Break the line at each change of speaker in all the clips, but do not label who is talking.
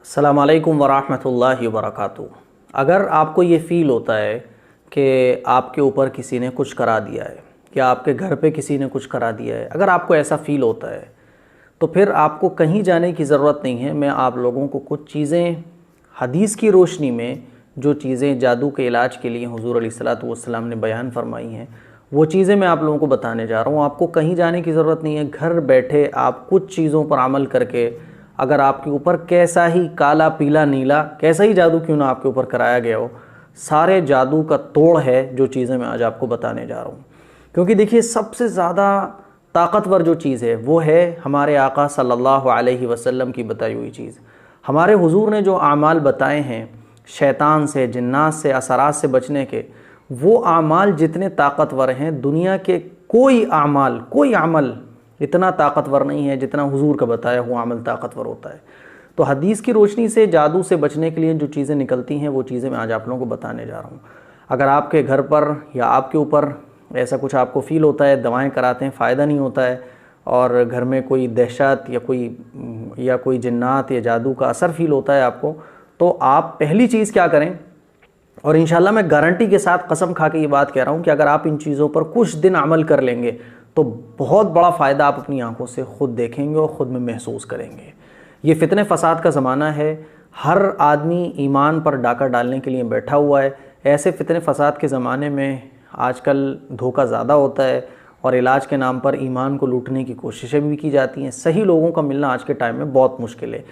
अस्सलामु अलैकुम वरहमतुल्लाहि वबरकातुहू। अगर आपको ये फ़ील होता है कि आपके ऊपर किसी ने कुछ करा दिया है या आपके घर पे किसी ने कुछ करा दिया है, अगर आपको ऐसा फ़ील होता है तो फिर आपको कहीं जाने की ज़रूरत नहीं है। मैं आप लोगों को कुछ चीज़ें हदीस की रोशनी में, जो चीज़ें जादू के इलाज के लिए हुज़ूर अलैहिस्सलातु वस्सलाम ने बयान फरमाई हैं, वो चीज़ें मैं आप लोगों को बताने जा रहा हूँ। आपको कहीं जाने की ज़रूरत नहीं है। घर बैठे आप कुछ चीज़ों पर अमल करके, अगर आपके ऊपर कैसा ही काला पीला नीला कैसा ही जादू क्यों ना आपके ऊपर कराया गया हो, सारे जादू का तोड़ है जो चीज़ें मैं आज आपको बताने जा रहा हूँ। क्योंकि देखिए, सबसे ज़्यादा ताकतवर जो चीज़ है वो है हमारे आका सल्लल्लाहु अलैहि वसल्लम की बताई हुई चीज़। हमारे हुजूर ने जो आमाल बताए हैं शैतान से, जिन्नात से, असरात से बचने के, वो आमाल जितने ताकतवर हैं, दुनिया के कोई अमल इतना ताकतवर नहीं है जितना हुजूर का बताया हुआ अमल ताकतवर होता है। तो हदीस की रोशनी से जादू से बचने के लिए जो चीज़ें निकलती हैं वो चीज़ें मैं आज आप लोगों को बताने जा रहा हूँ। अगर आपके घर पर या आपके ऊपर ऐसा कुछ आपको फ़ील होता है, दवाएं कराते हैं, फ़ायदा नहीं होता है, और घर में कोई दहशत या कोई जिन्नात या जादू का असर फ़ील होता है आपको, तो आप पहली चीज़ क्या करें, और इंशाल्लाह मैं गारंटी के साथ कसम खा के ये बात कह रहा हूँ कि अगर आप इन चीज़ों पर कुछ दिन अमल कर लेंगे तो बहुत बड़ा फ़ायदा आप अपनी आंखों से खुद देखेंगे और ख़ुद में महसूस करेंगे। ये फितने फसाद का ज़माना है, हर आदमी ईमान पर डाका डालने के लिए बैठा हुआ है। ऐसे फितने फसाद के ज़माने में आजकल धोखा ज़्यादा होता है और इलाज के नाम पर ईमान को लूटने की कोशिशें भी की जाती हैं। सही लोगों का मिलना आज के टाइम में बहुत मुश्किल है।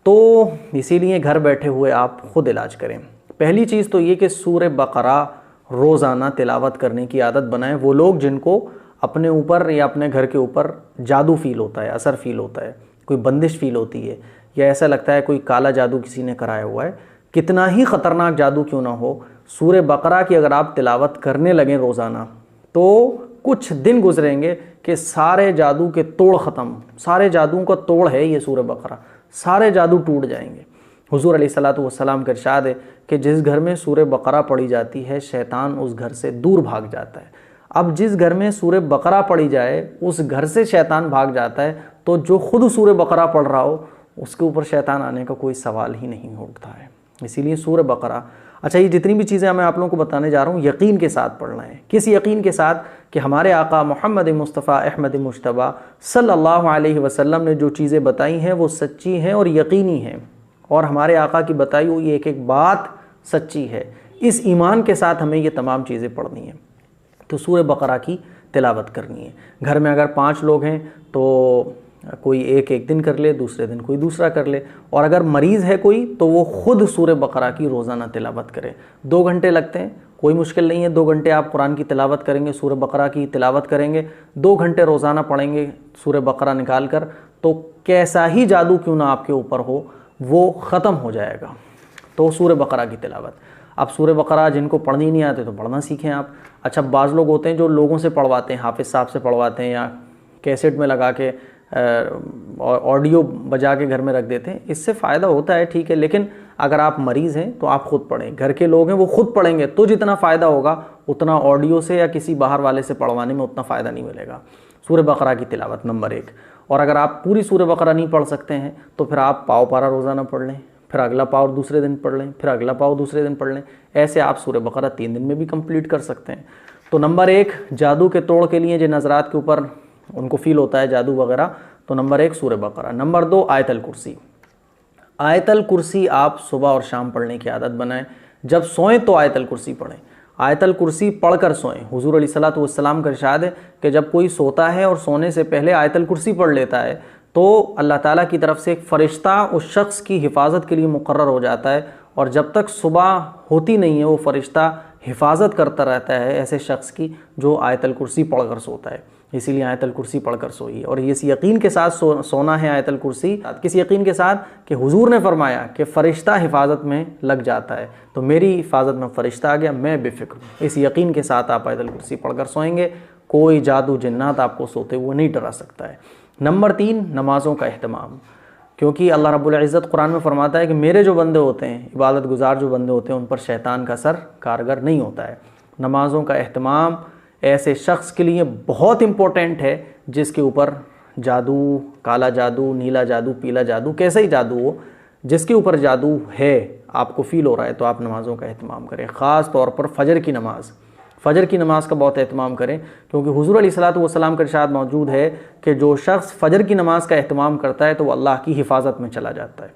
तो इसीलिए घर बैठे हुए आप ख़ुद इलाज करें। पहली चीज़ तो ये कि सूरह बकरा रोज़ाना तिलावत करने की आदत बनाएं। वो लोग जिनको अपने ऊपर या अपने घर के ऊपर जादू फ़ील होता है, असर फ़ील होता है, कोई बंदिश फ़ील होती है, या ऐसा लगता है कोई काला जादू किसी ने कराया हुआ है, कितना ही ख़तरनाक जादू क्यों ना हो, सूरह बकरा की अगर आप तिलावत करने लगें रोज़ाना तो कुछ दिन गुजरेंगे कि सारे जादू के तोड़ ख़त्म, सारे जादुओं का तोड़ है ये सूरह बकरा, सारे जादू टूट जाएंगे। हुज़ूर अलैहिस्सलातु वस्सलाम का इरशाद है कि जिस घर में सूरह बकरा पढ़ी जाती है शैतान उस घर से दूर भाग जाता है। अब जिस घर में सूरह बकरा पढ़ी जाए उस घर से शैतान भाग जाता है, तो जो खुद सूरह बकरा पढ़ रहा हो उसके ऊपर शैतान आने का कोई सवाल ही नहीं उठता है। इसीलिए सूरह बकरा, अच्छा, ये जितनी भी चीज़ें मैं आप लोगों को बताने जा रहा हूँ यकीन के साथ पढ़ना है। किस यकीन के साथ? कि हमारे आका मोहम्मद मुस्तफ़ा अहमद मुश्तबा सल्लल्लाहु अलैहि वसल्लम ने जो चीज़ें बताई हैं वो सच्ची हैं और यकीनी हैं, और हमारे आका की बताई हुई एक एक बात सच्ची है। इस ईमान के साथ हमें ये तमाम चीज़ें पढ़नी है। तो सूरह बकरा की तिलावत करनी है। घर में अगर 5 लोग हैं तो कोई एक दिन कर ले, दूसरे दिन कोई दूसरा कर ले, और अगर मरीज़ है कोई तो वो ख़ुद सूरह बकरा की रोज़ाना तिलावत करे। 2 घंटे लगते हैं, कोई मुश्किल नहीं है। 2 घंटे आप कुरान की तिलावत करेंगे, सूरह बकरा की तिलावत करेंगे, 2 घंटे रोज़ाना पढ़ेंगे सूरह बकरा निकाल कर, तो कैसा ही जादू क्यों ना आपके ऊपर हो वो ख़त्म हो जाएगा। तो सूरह बकरा की तिलावत। अब सूरह बकरा जिनको पढ़नी नहीं आते तो पढ़ना सीखें आप। अच्छा, बाज़ लोग होते हैं जो लोगों से पढ़वाते हैं, हाफिज़ साहब से पढ़वाते हैं, या कैसेट में लगा के ऑडियो बजा के घर में रख देते हैं। इससे फ़ायदा होता है, ठीक है, लेकिन अगर आप मरीज़ हैं तो आप ख़ुद पढ़ें। घर के लोग हैं वो ख़ुद पढ़ेंगे तो जितना फ़ायदा होगा उतना ऑडियो से या किसी बाहर वाले से पढ़वाने में उतना फ़ायदा नहीं मिलेगा। सूरह बकरा की तिलावत नंबर 1। और अगर आप पूरी सूरह बकरा नहीं पढ़ सकते हैं तो फिर आप पाव पारा रोज़ाना पढ़ लें, फिर अगला पाव दूसरे दिन पढ़ लें, फिर अगला पाव दूसरे दिन पढ़ लें। ऐसे आप सूरह बकरा 3 दिन में भी कंप्लीट कर सकते हैं। तो नंबर 1, जादू के तोड़ के लिए जो नज़रात के ऊपर उनको फ़ील होता है जादू वगैरह, तो नंबर 1 सूरह बकरा। नंबर 2 आयतल कुर्सी। आयतल कुर्सी आप सुबह और शाम पढ़ने की आदत बनाएं। जब सोएं तो आयतल कुर्सी पढ़ें, आयतल कुर्सी पढ़कर सोएं। हुज़ूर अलैहिस्सलातु वस्सलाम का इरशाद है कि जब कोई सोता है और सोने से पहले आयतल कुर्सी पढ़ लेता है तो अल्लाह ताला की तरफ से एक फ़रिश्ता उस शख्स की हिफाजत के लिए मुकर्रर हो जाता है, और जब तक सुबह होती नहीं है वो फ़रिश्ता हिफाजत करता रहता है ऐसे शख्स की जो आयतल कुर्सी पढ़कर सोता है। इसीलिए आयतल कुर्सी पढ़कर सोइए, और इस यकीन के साथ सोना है आयतल कुर्सी, किस यकीन के साथ कि हुजूर ने फरमाया कि फ़रिश्ता हिफाजत में लग जाता है, तो मेरी हिफाजत में फ़रिश्ता आ गया, मैं बेफिक्र हूँ। इस यकीन के साथ आप आयतल कुर्सी पढ़कर सोएंगे, कोई जादू जिन्नात आपको सोते हुए नहीं डरा सकता है। नंबर 3 नमाज़ों का अहतमाम। क्योंकि अल्लाह रब्बुल इज़्ज़त कुरान में फरमाता है कि मेरे जो बंदे होते हैं, इबादत गुजार जो बंदे होते हैं, उन पर शैतान का असर कारगर नहीं होता है। नमाज़ों का अहतमाम ऐसे शख्स के लिए बहुत इम्पोर्टेंट है जिसके ऊपर जादू, काला जादू, नीला जादू, पीला जादू, कैसा ही जादू हो, जिसके ऊपर जादू है आपको फ़ील हो रहा है तो आप नमाज़ों का एहतमाम करें, ख़ास तौर पर फ़जर की नमाज़। फ़जर की नमाज़ का बहुत एहतमाम करें, क्योंकि हुज़ूर अलैहिस्सलातु वस्सलाम का इरशाद मौजूद है कि जो शख्स फ़जर की नमाज़ का एहतमाम करता है तो वह अल्लाह की हिफाजत में चला जाता है।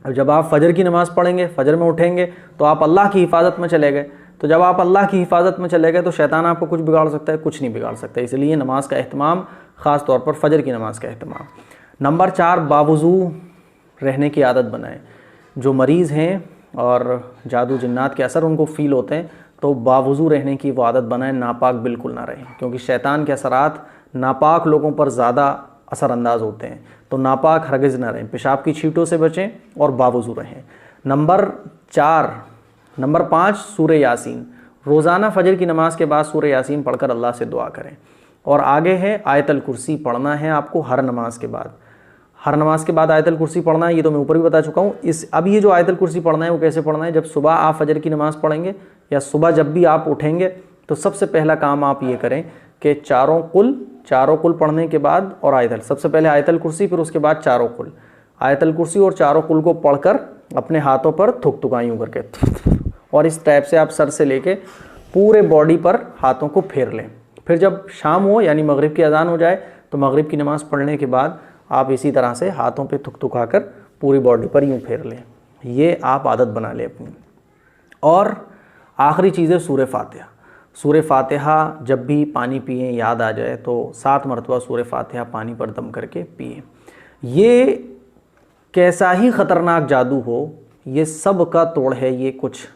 अब जब आप फ़जर की नमाज़ पढ़ेंगे, फ़जर में उठेंगे तो आप अल्लाह की हिफाजत में चले गए। तो जब आप अल्लाह की हिफाजत में चले गए तो शैतान आपको कुछ बिगाड़ सकता है? कुछ नहीं बिगाड़ सकता। इसलिए नमाज का एहतमाम, ख़ास तौर पर फ़जर की नमाज़ का एहतमाम। नंबर 4, बावुज़ू रहने की आदत बनाएं। जो मरीज़ हैं और जादू जिन्नात के असर उनको फ़ील होते हैं तो बावुज़ू रहने की वो आदत बनाएं, नापाक बिल्कुल ना रहें, क्योंकि शैतान के असरात नापाक लोगों पर ज़्यादा असरअंदाज होते हैं। तो नापाक हरगिज़ ना रहें, पेशाब की छींटों से बचें और बावुज़ू रहें। नंबर 5, सूरह यासीन। रोज़ाना फ़जर की नमाज़ के बाद सूरह यासीन पढ़कर अल्लाह से दुआ करें। और आगे है आयतल कुर्सी पढ़ना है आपको हर नमाज के बाद। हर नमाज के बाद आयतल कुर्सी पढ़ना है, ये तो मैं ऊपर भी बता चुका हूँ। अब ये जो आयतल कुर्सी पढ़ना है वो कैसे पढ़ना है? जब सुबह आप फ़जर की नमाज़ पढ़ेंगे या सुबह जब भी आप उठेंगे तो सबसे पहला काम आप ये करें कि चारों कुल पढ़ने के बाद और आयतल, सबसे पहले आयतल कुर्सी, फिर उसके बाद चारों कुल। आयतल कुर्सी और चारों कुल को पढ़कर अपने हाथों पर थुक-थुकायूं करके, और इस टाइप से आप सर से लेके पूरे बॉडी पर हाथों को फेर लें। फिर जब शाम हो यानी मगरिब की अजान हो जाए तो मगरिब की नमाज़ पढ़ने के बाद आप इसी तरह से हाथों पे थुक-थुका कर पूरी बॉडी पर यूँ फेर लें। ये आप आदत बना लें अपनी। और आखिरी चीज़ है सूरह फातिहा। सूरह फातिहा जब भी पानी पिएं, याद आ जाए तो 7 मरतबा सूरह फातिहा पानी पर दम करके पिएं। ये कैसा ही ख़तरनाक जादू हो, ये सब का तोड़ है। ये कुछ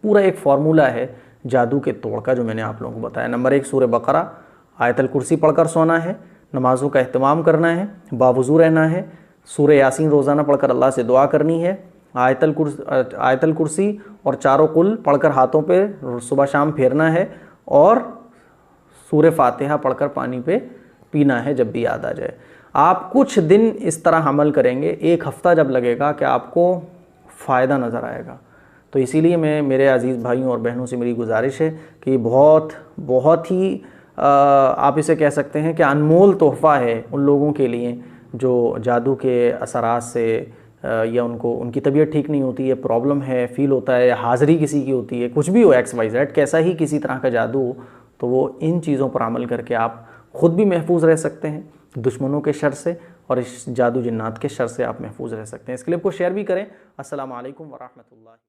पूरा एक फार्मूला है जादू के तोड़ का जो मैंने आप लोगों को बताया। नंबर 1, सूरह बकरा, आयतल कुर्सी पढ़कर सोना है, नमाज़ों का एहतमाम करना है, बावुज़ू रहना है, सूरह यासीन रोज़ाना पढ़कर अल्लाह से दुआ करनी है, आयतल कुर्सी और चारों कुल पढ़कर हाथों पे सुबह शाम फेरना है, और सूरह फातिहा पढ़कर पानी पे पीना है जब भी याद आ जाए। आप कुछ दिन इस तरह अमल करेंगे, 1 हफ़्ता जब लगेगा कि आपको फ़ायदा नज़र आएगा। तो इसीलिए मैं मेरे अज़ीज़ भाइयों और बहनों से मेरी गुजारिश है कि बहुत ही आप इसे कह सकते हैं कि अनमोल तोहफ़ा है उन लोगों के लिए जो जादू के असरात से या उनकी तबीयत ठीक नहीं होती है, प्रॉब्लम है, फ़ील होता है, या हाज़री किसी की होती है, कुछ भी हो, XYZ कैसा ही किसी तरह का जादू हो, तो वो इन चीज़ों पर अमल करके आप ख़ुद भी महफूज रह सकते हैं दुश्मनों के शर से, और इस जादू जिन्नात के शर से आप महफूज रह सकते हैं। इसके लिए आपको शेयर भी करें। अस्सलामु अलैकुम व रहमतुल्लाह।